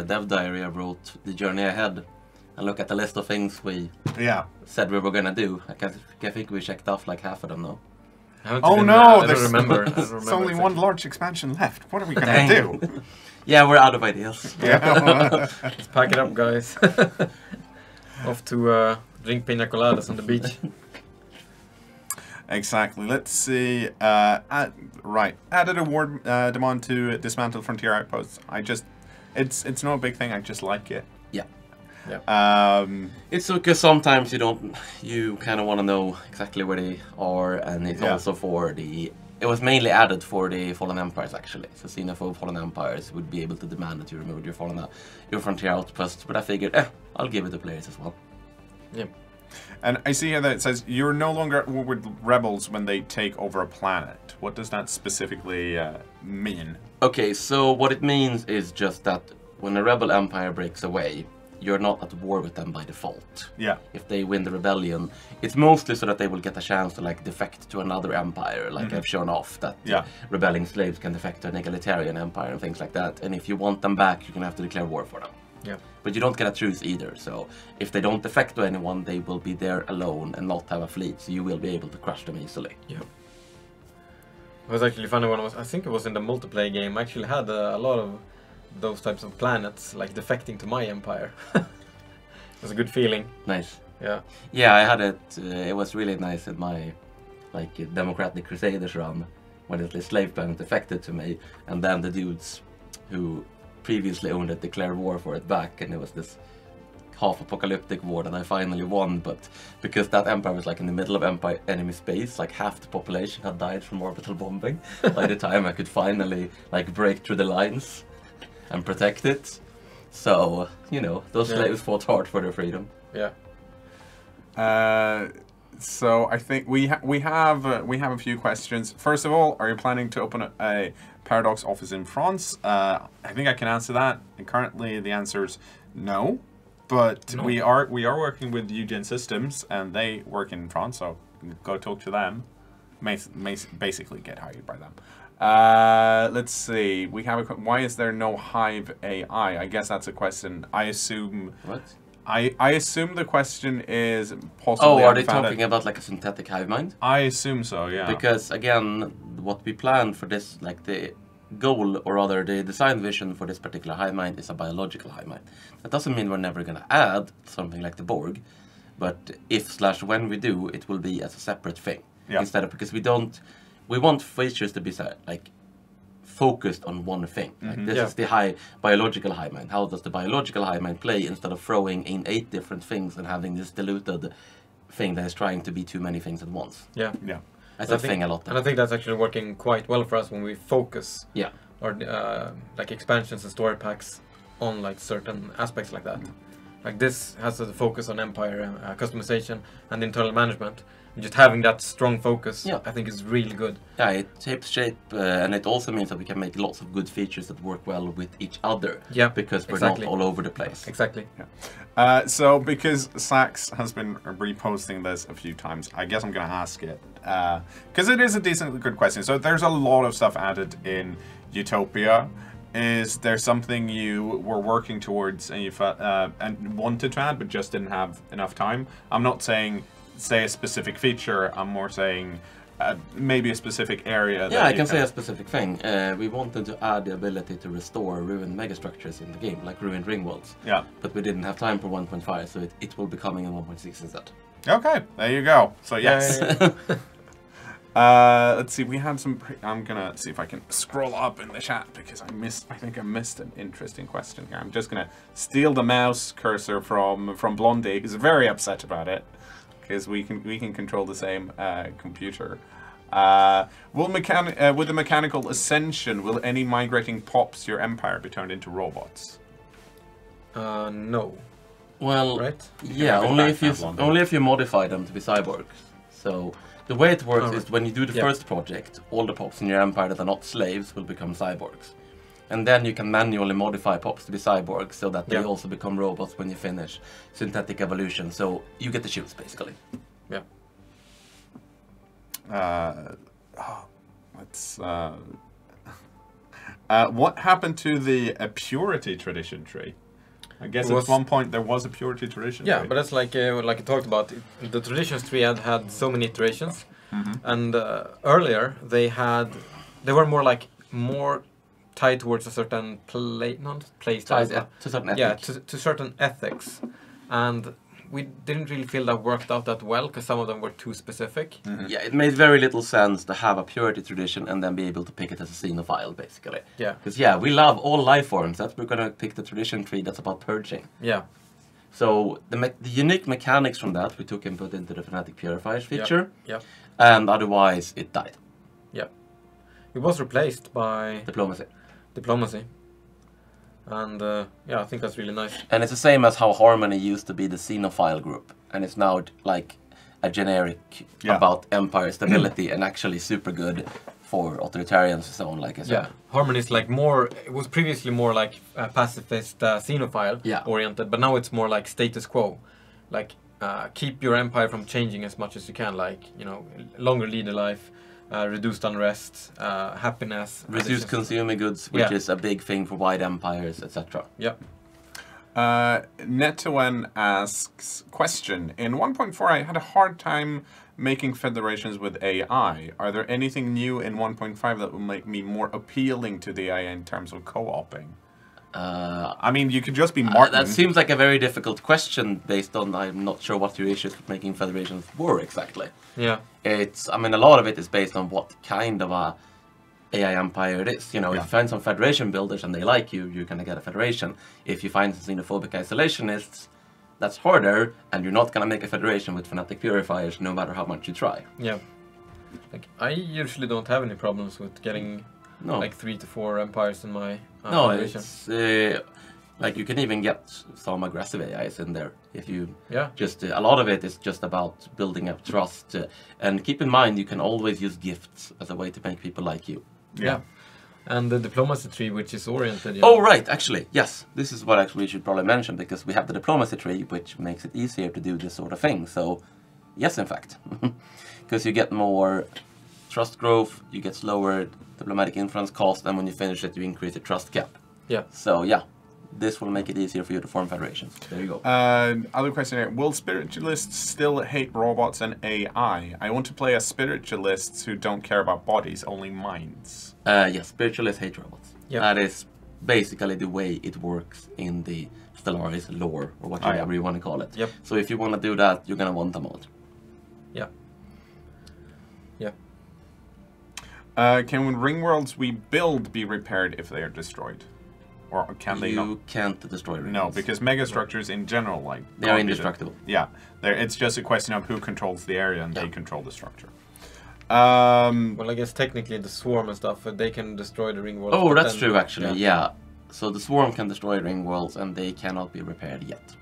dev diary I wrote, The Journey Ahead, and look at the list of things we said we were going to do. I think we checked off like half of them now. Oh no! I don't remember. There's only one large expansion left. What are we going to do? Yeah, we're out of ideas. Yeah. Let's pack it up, guys. Off to drink pina coladas on the beach. Exactly. Let's see. Right. Added a war demand to dismantle frontier outposts. It's not a big thing. I just like it. Yeah. Yeah. It's because sometimes you kind of want to know exactly where they are, and it's also for the. It was mainly added for the Fallen Empires actually. So Xenophobe Fallen Empires would be able to demand that you remove your frontier outposts. But I figured, I'll give it to players as well. Yeah. And I see here that it says you're no longer at war with rebels when they take over a planet. What does that specifically mean? Okay, so what it means is just that when a rebel empire breaks away, you're not at war with them by default. Yeah. If they win the rebellion, it's mostly so that they will get a chance to like defect to another empire, like I've shown off that rebelling slaves can defect to an egalitarian empire and things like that. And if you want them back, you're gonna have to declare war for them. Yeah. But you don't get a truce either, so if they don't defect to anyone, they will be there alone and not have a fleet, so you will be able to crush them easily. Yeah. It was actually funny when I think it was in the multiplayer game, I actually had a lot of those types of planets, like defecting to my empire. It was a good feeling. Nice. Yeah. Yeah, I had it, it was really nice in my, like, Democratic Crusaders run, when the slave planet defected to me, and then the dudes who previously owned it declared war for it back, and it was this half-apocalyptic war that I finally won, but because that empire was like in the middle of enemy space, like half the population had died from orbital bombing by the time I could finally like break through the lines and protect it. So, those slaves fought hard for their freedom. Yeah. So I think we have a few questions. First of all, are you planning to open a Paradox office in France? I think I can answer that. And currently, the answer is no. But we are working with Eugen Systems, and they work in France. So go talk to them. Basically, get hired by them. Let's see. We have why is there no Hive AI? I guess that's a question. I assume. What? I assume the question is possibly. Oh, are they talking about like a synthetic hive mind? I assume so, yeah. Because again, what we planned for this, like the goal, or rather the design vision for this particular hive mind is a biological hive mind. That doesn't mean we're never going to add something like the Borg, but if/when we do, it will be as a separate thing. Yeah. Instead of, because we want features to be like focused on one thing. Like this is the biological hive mind. How does the biological hive mind play instead of throwing in 8 different things and having this diluted thing that is trying to be too many things at once? Yeah. Yeah. That's a thing a lot. And I think that's actually working quite well for us when we focus our like expansions and story packs on like certain aspects like that. Like this has a focus on empire customization and internal management. And just having that strong focus, I think is really good. Yeah, it takes shape, and it also means that we can make lots of good features that work well with each other. Yeah, because we're not all over the place. Exactly. Yeah. So because Sax has been reposting this a few times, I guess I'm going to ask it because it is a decently good question. So there's a lot of stuff added in Utopia. Is there something you were working towards and you and wanted to add but just didn't have enough time? I'm not saying say a specific feature. I'm more saying maybe a specific area. Yeah, I can say a specific thing. We wanted to add the ability to restore ruined megastructures in the game, like ruined ring worlds. Yeah. But we didn't have time for 1.5, so it will be coming in 1.6 instead. Okay, there you go. So yes. Let's see. We had some. I'm gonna see if I can scroll up in the chat because I think I missed an interesting question here. I'm just gonna steal the mouse cursor from Blondie, who's very upset about it. Because we can control the same computer. With the mechanical ascension, will any migrating pops your empire be turned into robots? No. Well, right? Yeah, only if you modify them to be cyborgs. So the way it works is when you do the first project, all the pops in your empire that are not slaves will become cyborgs. And then you can manually modify pops to be cyborgs so that they Yeah. also become robots when you finish synthetic evolution. So you get to choose, basically. Yeah. What happened to the purity tradition tree? I guess at one point there was a purity tradition Yeah, tree. but that's like I talked about. The traditions tree had so many iterations, and earlier they were more tied towards a certain play style, To certain ethics. yeah, to certain ethics, and we didn't really feel that worked out that well because some of them were too specific. Yeah, it made very little sense to have a purity tradition and then be able to pick it as a xenophile, basically. Yeah. Because, yeah, we love all life forms. That's we're going to pick the tradition tree that's about purging. Yeah. So the unique mechanics from that we took and put into the Fnatic Purifiers feature. Yeah. And otherwise, it died. Yeah. It was replaced by Diplomacy. And yeah, I think that's really nice. And it's the same as how Harmony used to be the xenophile group. And it's now like a generic about empire stability and actually super good for authoritarians and so on, like I said. Yeah, Harmony is like more, it was previously more like pacifist, xenophile oriented, but now it's more like status quo. Like, keep your empire from changing as much as you can, like, you know, longer leader life, reduced unrest, happiness. Reduced consumer goods, which is a big thing for wide empires, etc. Yeah. Netoen asks, question, in 1.4 I had a hard time making federations with AI. Are there anything new in 1.5 that will make me more appealing to the AI in terms of co-oping? I mean, you could just be Martin. That seems like a very difficult question based on, I'm not sure what your issues with making federations were exactly. Yeah. I mean, a lot of it is based on what kind of a AI empire it is. You know, if you find some federation builders and they like you, you're going to get a federation. If you find some xenophobic isolationists, that's harder, and you're not going to make a federation with Fnatic Purifiers no matter how much you try. Yeah. Like, I usually don't have any problems with getting like 3 to 4 empires in my federation. It's like you can even get some aggressive AIs in there if you just a lot of it is just about building up trust, and keep in mind you can always use gifts as a way to make people like you. Yeah. And the diplomacy tree, which is oriented. You know. Oh, right, actually, yes. This is what actually we should probably mention, because we have the diplomacy tree, which makes it easier to do this sort of thing. So, yes, in fact. Because you get more trust growth, you get slower diplomatic influence cost, and when you finish it, you increase the trust cap. Yeah. So, yeah. This will make it easier for you to form federations. There you go. Other question here. Will spiritualists still hate robots and AI? I want to play as spiritualists who don't care about bodies, only minds. Yes, spiritualists hate robots. Yep. That is basically the way it works in the Stellaris lore, or whatever you want to call it. Yep. So if you want to do that, you're going to want a mod. Yeah. Yeah. Can ring worlds we build be repaired if they are destroyed? Or can they not? You can't destroy ring No, worlds. because megastructures in general, like... They are indestructible. Yeah. It's just a question of who controls the area, and they control the structure. Well, I guess technically the swarm and stuff, they can destroy the ring world. Oh, that's true, actually, yeah. So the swarm can destroy ring worlds, and they cannot be repaired yet.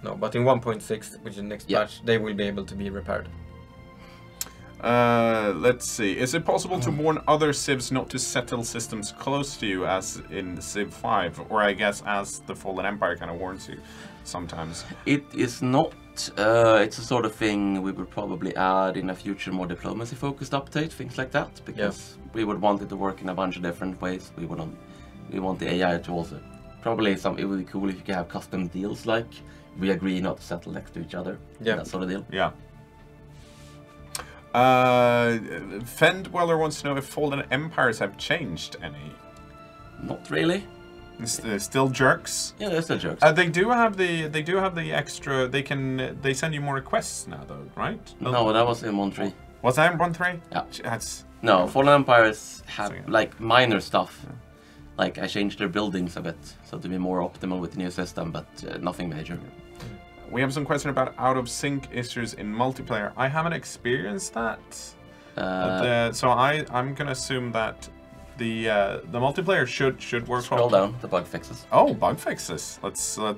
No, but in 1.6, which is the next patch, they will be able to be repaired. Let's see. Is it possible to warn other civs not to settle systems close to you, as in Civ 5? Or I guess as the Fallen Empire kind of warns you sometimes. It is not. It's a sort of thing we would probably add in a future more diplomacy-focused update, things like that, because we would want it to work in a bunch of different ways. We want the AI to also probably it would be cool if you could have custom deals, like we agree not to settle next to each other. Yeah, that sort of deal. Yeah. Fendweller wants to know if Fallen Empires have changed any. Not really. Still jerks. Yeah, they're still jerks. They do have the extra. They send you more requests now, though, right? No, that was in 1.3. Was that in 1.3? Yeah. That's no, Fallen Empires have like minor stuff. Yeah. Like I changed their buildings a bit, so to be more optimal with the new system, but nothing major. We have some question about out-of-sync issues in multiplayer. I haven't experienced that. So I'm gonna assume that the multiplayer should work. Scroll down the bug fixes. Oh, bug fixes. Let's scroll.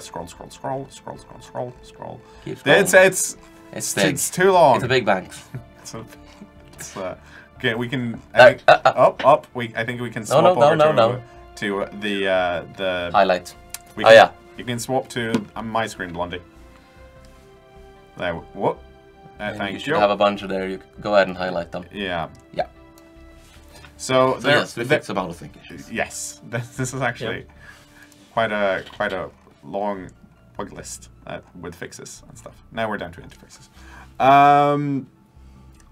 Keep scrolling. It's too long. It's a big bang. Okay, we can up. I think we can swap over to to the Highlight. We Oh can, yeah. You can swap to my screen, Blondie. There. Whoop. Thank you should have a bunch of there. You go ahead and highlight them. Yeah. Yeah. So there, yes, we fix some auto-sync issues. Yes, this is actually quite a long bug list with fixes and stuff. Now we're down to interfaces.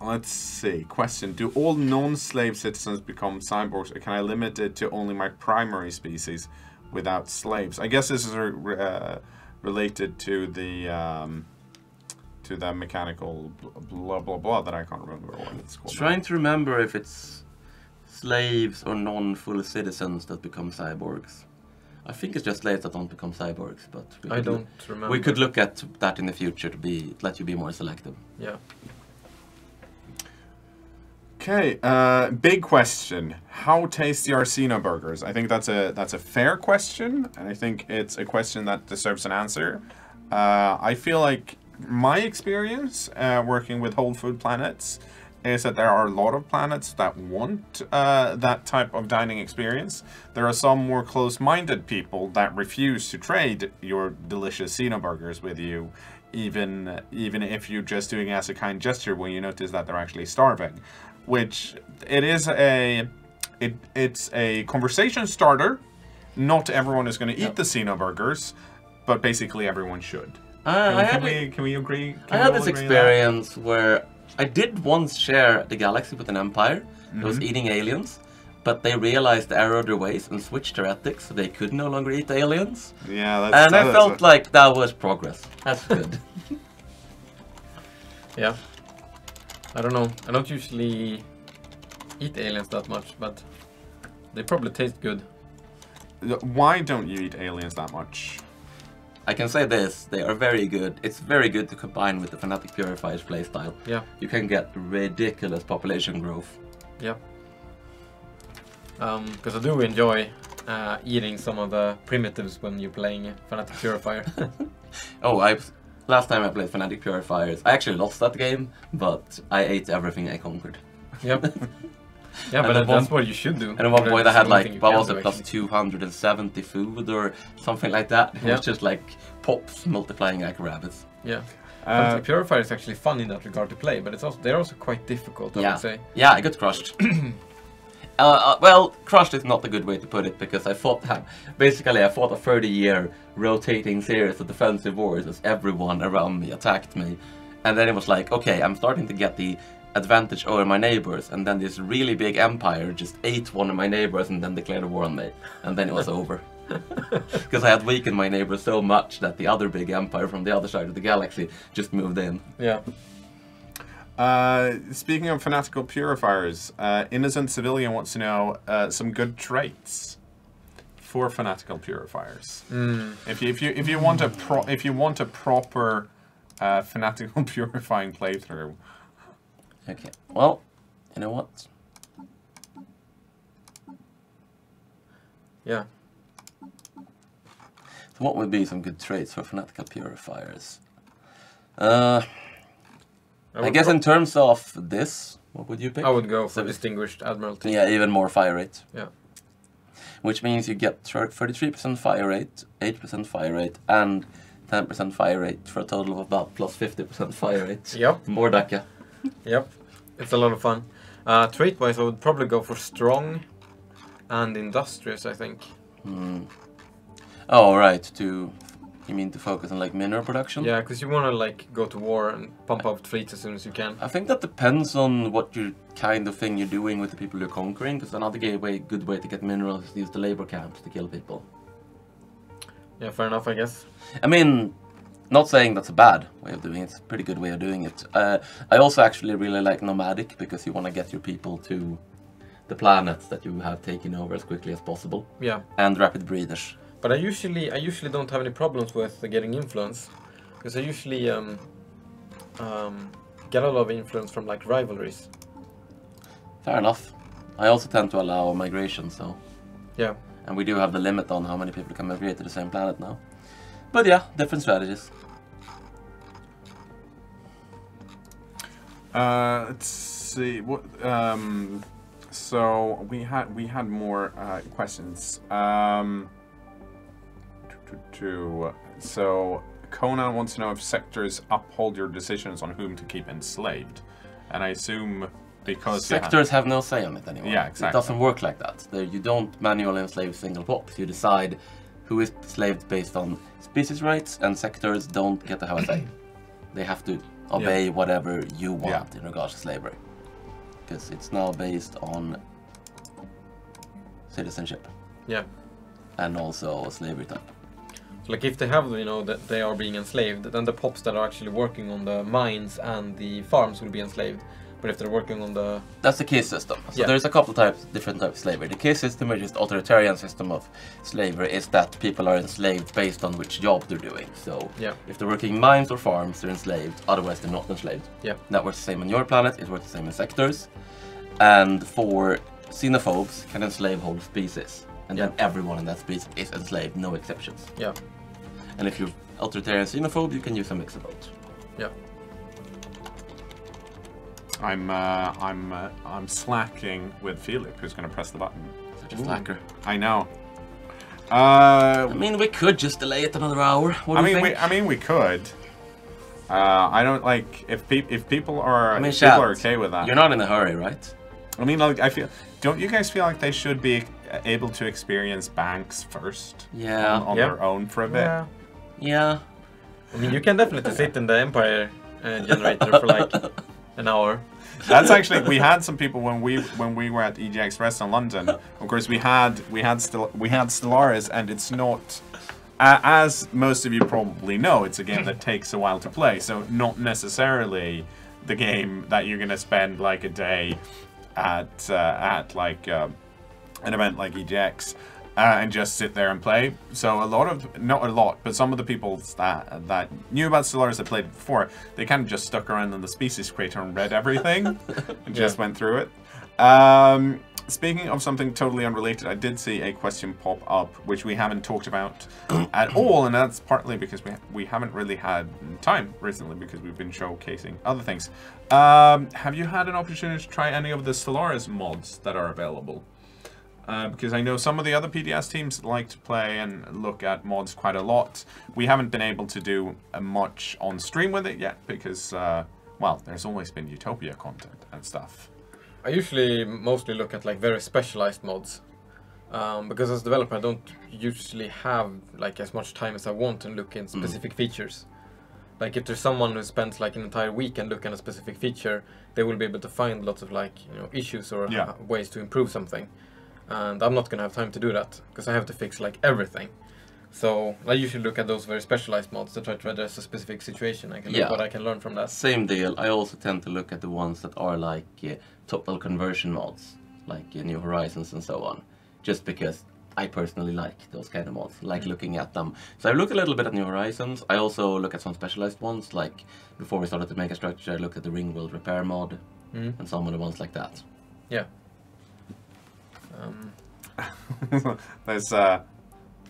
Let's see. Question: do all non-slave citizens become cyborgs, or can I limit it to only my primary species without slaves? I guess this is related to the mechanical blah blah blah that I can't remember what it's called. Trying to remember if it's slaves or non-full citizens that become cyborgs. I think it's just slaves that don't become cyborgs, but I don't remember. We could look at that in the future to let you be more selective. Yeah. Okay, big question. How tasty are Xeno burgers? I think that's a fair question, and I think it's a question that deserves an answer. I feel like my experience working with Whole Food Planets is that there are a lot of planets that want that type of dining experience. There are some more close-minded people that refuse to trade your delicious Xeno burgers with you, even if you're just doing it as a kind gesture when you notice that they're actually starving. Which it's a conversation starter. Not everyone is going to eat the Xeno burgers, but basically everyone should. Can we agree? I had this experience where I did once share the galaxy with an empire that was eating aliens, but they realized the error of their ways and switched their ethics so they could no longer eat aliens. Yeah, and I felt like that was progress. That's good. Yeah. I don't know. I don't usually eat aliens that much, but they probably taste good. Why don't you eat aliens that much? I can say this, they are very good. It's very good to combine with the Fanatic Purifier's playstyle. Yeah. You can get ridiculous population growth. Yeah. Because I do enjoy eating some of the primitives when you're playing Fanatic Purifier. Oh, last time I played Fanatic Purifiers, I actually lost that game, but I ate everything I conquered. Yep. Yeah, but that's what you should do. And at one point I had like, what was it, plus actually. 270 food or something like that. It was just like pops multiplying like rabbits. Yeah. Fanatic Purifier is actually fun in that regard to play, but they're also quite difficult, I would say. Yeah, I got crushed. Well, crushed is not a good way to put it, because I fought a 30-year rotating series of defensive wars as everyone around me attacked me. And then it was like, okay, I'm starting to get the advantage over my neighbors, and then this really big empire just ate one of my neighbors and then declared a war on me. And then it was over. Because I had weakened my neighbors so much that the other big empire from the other side of the galaxy just moved in. Yeah. Speaking of fanatical purifiers, Innocent Civilian wants to know some good traits for fanatical purifiers. If you want a proper fanatical purifying playthrough. Okay. Well, you know what? Yeah. So what would be some good traits for fanatical purifiers? I guess in terms of this, what would you pick? I would go for Distinguished Admiralty. Yeah, even more fire rate. Yeah. Which means you get 33% fire rate, 8% fire rate, and 10% fire rate for a total of about plus 50% fire rate. Yep. More Daka. Yep. It's a lot of fun. Trait-wise, I would probably go for Strong and Industrious, I think. Oh, right. You mean to focus on like mineral production? Yeah, because you want to like go to war and pump out fleets as soon as you can. I think that depends on what kind of thing you're doing with the people you're conquering, because another good way to get minerals is to use the labor camps to kill people. Yeah, fair enough, I guess. I mean, not saying that's a bad way of doing it, it's a pretty good way of doing it. I also actually really like nomadic, because you want to get your people to the planets that you have taken over as quickly as possible. Yeah. And rapid breeders. But I usually don't have any problems with getting influence, because I usually get a lot of influence from like rivalries. Fair enough. I also tend to allow migration, so... Yeah. And we do have the limit on how many people can migrate to the same planet now. But yeah, different strategies. Let's see. What So we had more questions. So Conan wants to know if sectors uphold your decisions on whom to keep enslaved, and I assume because sectors have no say on it anymore. Yeah, exactly. It doesn't work like that. You don't manually enslave single pops. You decide who is enslaved based on species rights, and sectors don't get to have a say. They have to obey whatever you want in regards to slavery, because it's now based on citizenship. Yeah. And also slavery type. So like if they have, you know, that they are being enslaved, then the pops that are actually working on the mines and the farms will be enslaved. But if they're working on the... That's the case system. So there's a couple different types of slavery. The case system, which is the authoritarian system of slavery, is that people are enslaved based on which job they're doing. So if they're working mines or farms, they're enslaved. Otherwise, they're not enslaved. Yeah. That works the same on your planet. It works the same in sectors. And for xenophobes, can enslave whole species. And then everyone in that species is enslaved, no exceptions. Yeah. And if you're authoritarian xenophobe, you can use a mix of both. Yeah. I'm slacking with Philip, who's going to press the button. Such a slacker. I know. I mean, we could just delay it another hour. What do you think? I mean, we could. I don't like if people are okay with that. You're not in a hurry, right? I mean, like, don't you guys feel like they should be able to experience banks first? Yeah. On their own for a bit. Yeah. I mean, you can definitely sit in the Empire generator for like an hour. That's actually, we had some people when we were at EGX Rest in London. Of course, we had Stellaris, and it's not, as most of you probably know, it's a game that takes a while to play. So not necessarily the game that you're gonna spend like a day at like an event like EGX and just sit there and play. So not a lot, but some of the people that knew about Stellaris that played it before, they kind of just stuck around in the species creator and read everything and just went through it. Speaking of something totally unrelated, I did see a question pop up which we haven't talked about at all, and that's partly because we haven't really had time recently because we've been showcasing other things. Have you had an opportunity to try any of the Stellaris mods that are available? Because I know some of the other PDS teams like to play and look at mods quite a lot. We haven't been able to do much on stream with it yet because, well, there's always been Utopia content and stuff. I usually mostly look at like very specialized mods. Because as a developer I don't usually have like as much time as I want to look in specific features. Like if there's someone who spends like an entire weekend looking at a specific feature, they will be able to find lots of like, you know, issues or ways to improve something. And I'm not gonna have time to do that because I have to fix like everything. So I usually look at those very specialized mods to try to address a specific situation. I can look what I can learn from that. Same deal. I also tend to look at the ones that are like top-level conversion mods, like New Horizons and so on, just because I personally like those kind of mods, like looking at them. So I look a little bit at New Horizons. I also look at some specialized ones, like before we started the Mega Structure, I looked at the Ring World Repair mod and some of the ones like that. Yeah.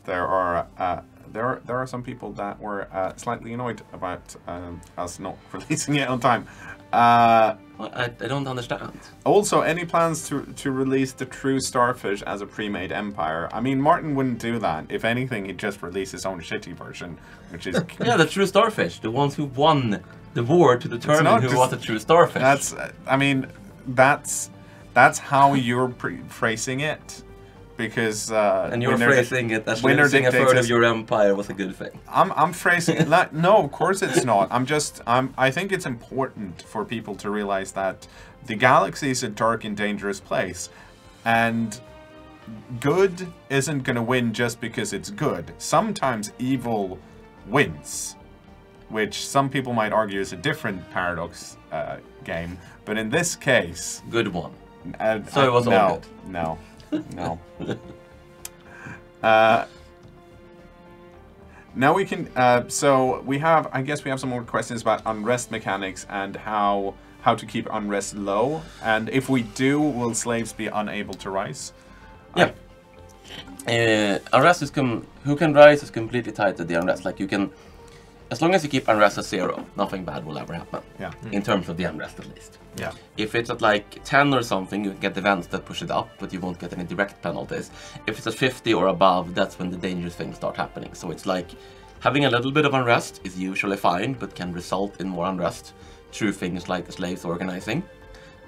There are some people that were slightly annoyed about us not releasing it on time. I don't understand. Also, any plans to release the True Starfish as a pre-made Empire? I mean, Martin wouldn't do that. If anything, he'd just release his own shitty version, which is... Yeah, the True Starfish, the ones who won the war to determine who was the True Starfish. That's, I mean, that's how you're phrasing it. Because and you're phrasing it as losing a third of your empire was a good thing. I'm phrasing it like, no, of course it's not. I think it's important for people to realize that the galaxy is a dark and dangerous place, and good isn't going to win just because it's good. Sometimes evil wins, which some people might argue is a different Paradox game, but in this case, good won. So it was all good. No. No. Now we can. So we have. I guess we have some more questions about unrest mechanics and how to keep unrest low. And if we do, will slaves be unable to rise? Yeah. Unrest is who can rise is completely tied to the unrest. Like you can, as long as you keep unrest at 0, nothing bad will ever happen. Yeah. In terms of the unrest, at least. Yeah. If it's at like 10 or something, you get events that push it up, but you won't get any direct penalties. If it's at 50 or above, that's when the dangerous things start happening. So it's like having a little bit of unrest is usually fine, but can result in more unrest through things like the slaves organizing.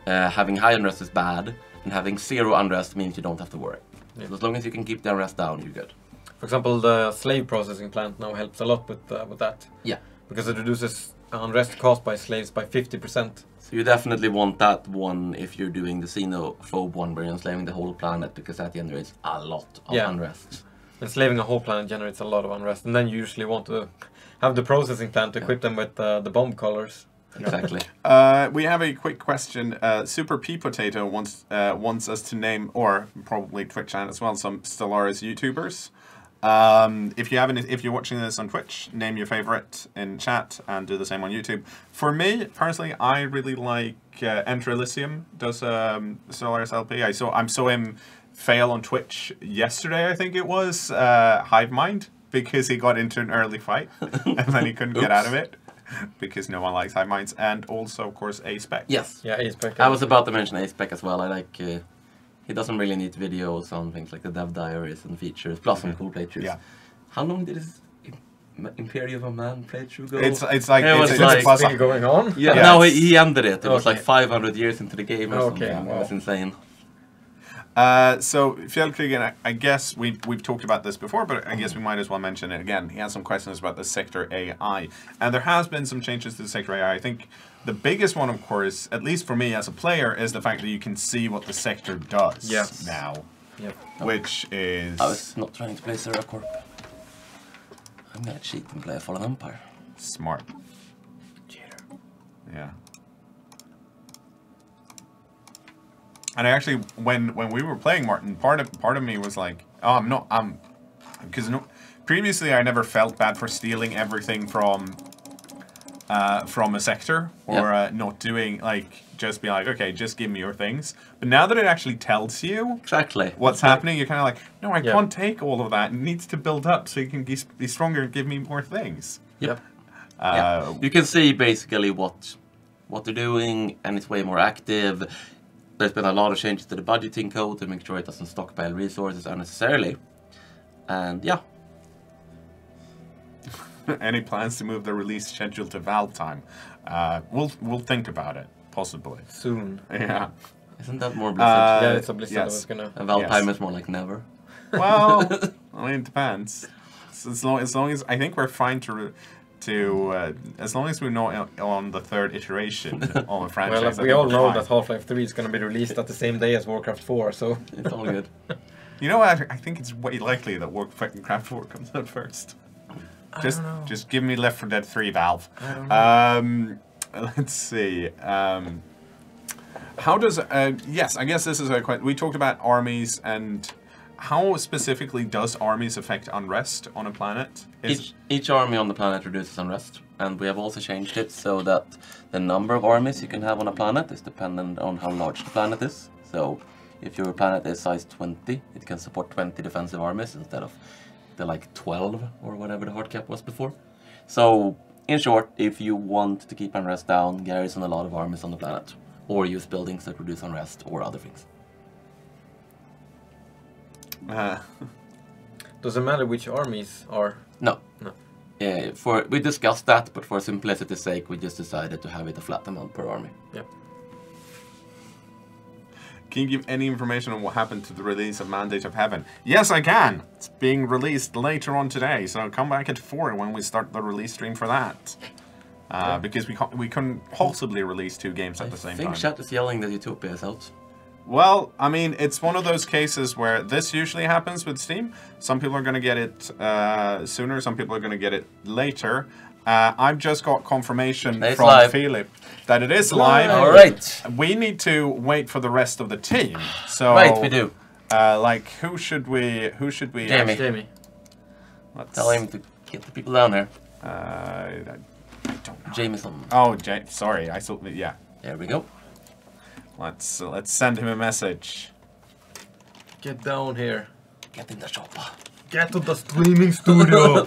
Having high unrest is bad, and having 0 unrest means you don't have to worry. Yeah. So as long as you can keep the unrest down, you're good. For example, the slave processing plant now helps a lot with that. Yeah. Because it reduces unrest caused by slaves by 50%. So you definitely want that one if you're doing the xenophobe one where you're enslaving the whole planet, because that generates a lot of unrest. Enslaving a whole planet generates a lot of unrest, and then you usually want to have the processing plant to equip them with the bomb colors. Exactly. We have a quick question. Super P Potato wants us to name, or probably Twitch chat as well, some Stellaris YouTubers. If you're watching this on Twitch, name your favorite in chat and do the same on YouTube. For me personally, I really like Enter Elysium does Stellaris LP. I saw him fail on Twitch yesterday, I think it was, Hive Mind, because he got into an early fight and then he couldn't get out of it. Because no one likes Hive Minds, and also, of course, A-Spec. Yes. Yeah, A-Spec. I was about to mention A-Spec as well. I like... he doesn't really need videos on things like the dev diaries and features, plus some cool playthroughs. Yeah. How long did his Imperium of Man playthrough go? It's like still going on. Yeah, Yeah, no, it's- he ended it. It was Okay. like 500 years into the game or Okay, something. wow. It was insane. So Fjellkrigen, I guess we've talked about this before, but I guess we might as well mention it again. He has some questions about the Sector AI, and there has been some changes to the Sector AI. I think the biggest one, of course, at least for me as a player, is the fact that you can see what the sector does now, which is... I was not trying to play Serra Corp. I'm gonna cheat and play a Fallen Empire. smart. Cheater. Yeah. And I actually, when we were playing, Martin, part of me was like, oh, because previously I never felt bad for stealing everything from a sector or not doing, like, just be like, okay, just give me your things. But now that it actually tells you what's happening, you're kind of like, no, I can't take all of that. It needs to build up so you can be stronger and give me more things. Yep. You can see basically what they're doing, and it's way more active. There's been a lot of changes to the budgeting code to make sure it doesn't stockpile resources unnecessarily. And yeah. Any plans to move the release schedule to Valve time? We'll think about it, possibly. Soon. Yeah. Isn't that more Blizzard? Yeah, it's a Blizzard. yes. I was gonna... And Valve time is more like never. Well, I mean, it depends. As long as I think we're fine to as long as we're not on the third iteration of a franchise. Well, we all know that Half-Life 3 is going to be released at the same day as Warcraft 4, so... It's all good. You know what? I think it's way likely that Warcraft 4 comes out first. Just give me Left 4 Dead 3, Valve. I don't know. Let's see. How does... yes, I guess this is a question. We talked about armies, and how specifically does armies affect unrest on a planet? Each army on the planet reduces unrest, and we have also changed it so that the number of armies you can have on a planet is dependent on how large the planet is. So if your planet is size 20, it can support 20 defensive armies instead of the like 12 or whatever the hard cap was before. So in short, if you want to keep unrest down, garrison a lot of armies on the planet, or use buildings that reduce unrest or other things. Does it matter which armies are? No. No. We discussed that, but for simplicity's sake, we just decided to have it a flat amount per army. Yeah. Can you give any information on what happened to the release of Mandate of Heaven? Yes, I can. It's being released later on today, so come back at 4 when we start the release stream for that. Because we couldn't possibly release 2 games at the same time. I think chat is yelling that Utopia is out. Well, I mean, it's one of those cases where this usually happens with Steam. Some people are going to get it sooner, some people are going to get it later. I've just got confirmation from live. Philip that it is live. All right. We need to wait for the rest of the team. So, Right, we do. Like, who should we? Jamie. Let's, Tell him to get the people down here. I don't know. Jameson. Oh, sorry. I thought. Yeah. There we go. Let's send him a message. Get down here. Get in the shop. Get to the streaming studio.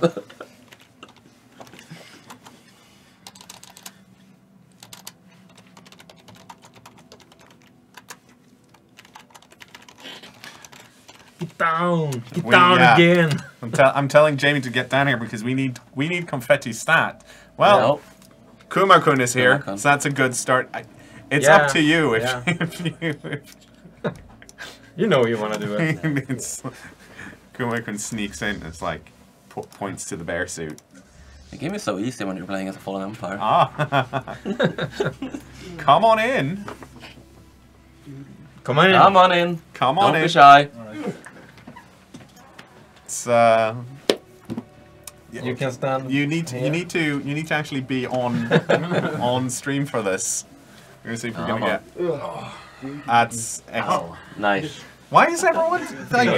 Get down! Get We- down yeah. again! I'm telling Jamie to get down here because we need confetti stat. Well, No. Kuma-kun is here, Kuma-kun. so that's a good start. It's Yeah, up to you if, yeah. if you. You know you want to do it. It's, Kuma-kun sneaks in. It's like points to the bear suit. The game is so easy when you're playing as a Fallen Empire. Ah, come on in. Come on in. Come on in. Come on Don't in. be shy. It's You can stand. you need to actually be on on stream for this. We're gonna see if we're gonna get. That's excellent. Nice. Why is everyone like,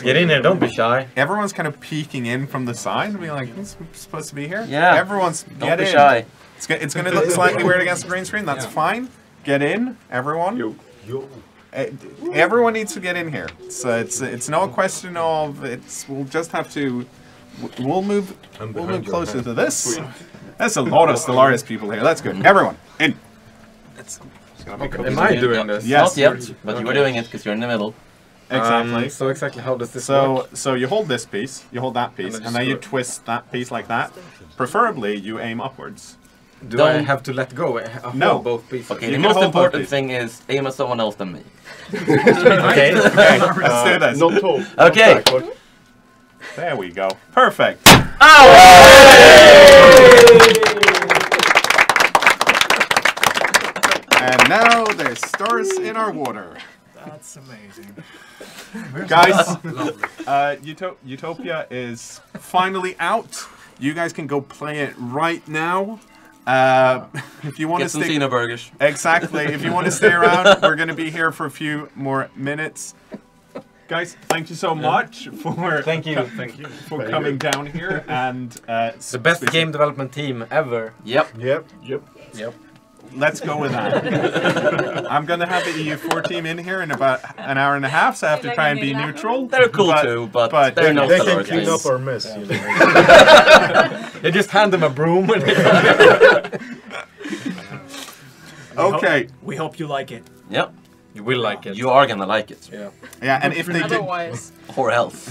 Get in there, don't be shy. everyone's kind of peeking in from the side and being like, who's supposed to be here? Yeah. Everyone's Don't get be in. shy. It's gonna look slightly weird against the green screen. That's fine. Get in, everyone. Everyone needs to get in here. So it's no question of we'll just have to we'll move closer to this. There's a lot of Stellaris people here. That's good. Everyone in. Am I doing this? Yes. Not yet, but you are doing it because you're in the middle. Exactly. So exactly how does this work? So you hold this piece, you hold that piece, And then and just then you do it. twist that piece like that. Preferably, you aim upwards. Do I Don't- have to let go? I hold No. both pieces. Okay, You the can most hold both important these. thing is aim at someone else than me. Okay. Okay, let's do this. Not tall. Okay. There we go. Perfect. And now there's stars in our water. That's amazing. Guys, Utopia is finally out. You guys can go play it right now. If you want to Get some stick... Cena burgers. Exactly. If you want to stay around, we're going to be here for a few more minutes. Guys, thank you so much for Thank you. for coming down here and The best game development team ever. Yep. Yep. Yep. Let's go with that. I'm going to have the EU4 team in here in about an hour and a half, so I have to try and be neutral. They're cool too, but they're not They can Stellaris clean games. up our mess. You know. They just hand them a broom and Okay. We hope you like it. Yep. you will like it. You are gonna like it. Yeah. Yeah, and if they did, Otherwise, Or else.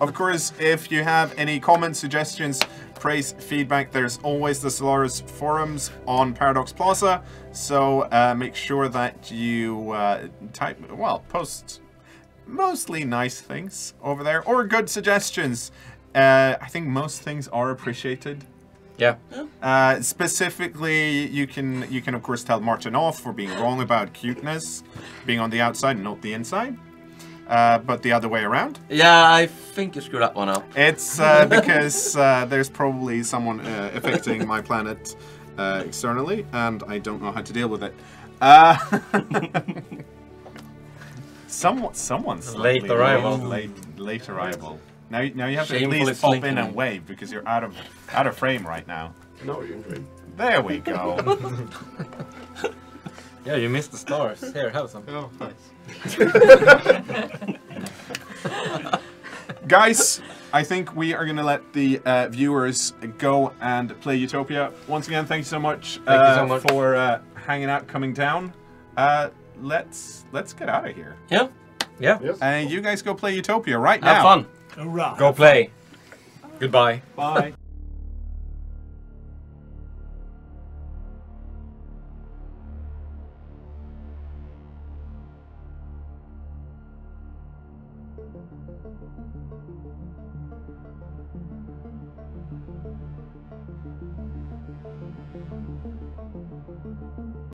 of course, if you have any comments, suggestions, praise, feedback, there's always the Stellaris forums on Paradox Plaza. So make sure that you post mostly nice things over there or good suggestions. I think most things are appreciated. Yeah. Specifically, you can of course tell Martin off for being wrong about cuteness, being on the outside and not the inside. But the other way around. Yeah, I think you screwed that one up. It's because there's probably someone affecting my planet externally, and I don't know how to deal with it. Someone's Late slightly arrival. Late arrival. Now you have to at Shamefully least pop in slinking. and wave because you're out of frame right now. No, you're in frame. There we go. Yeah, you missed the stars. Here, have some. Oh, nice. Guys, I think we are going to let the viewers go and play Utopia. Once again, thank you so much, Thank you so much. for hanging out, coming down. Let's get out of here. Yeah. Yeah. Yes. And you guys go play Utopia right Have now. fun. Hurrah. Go play. Goodbye. Bye.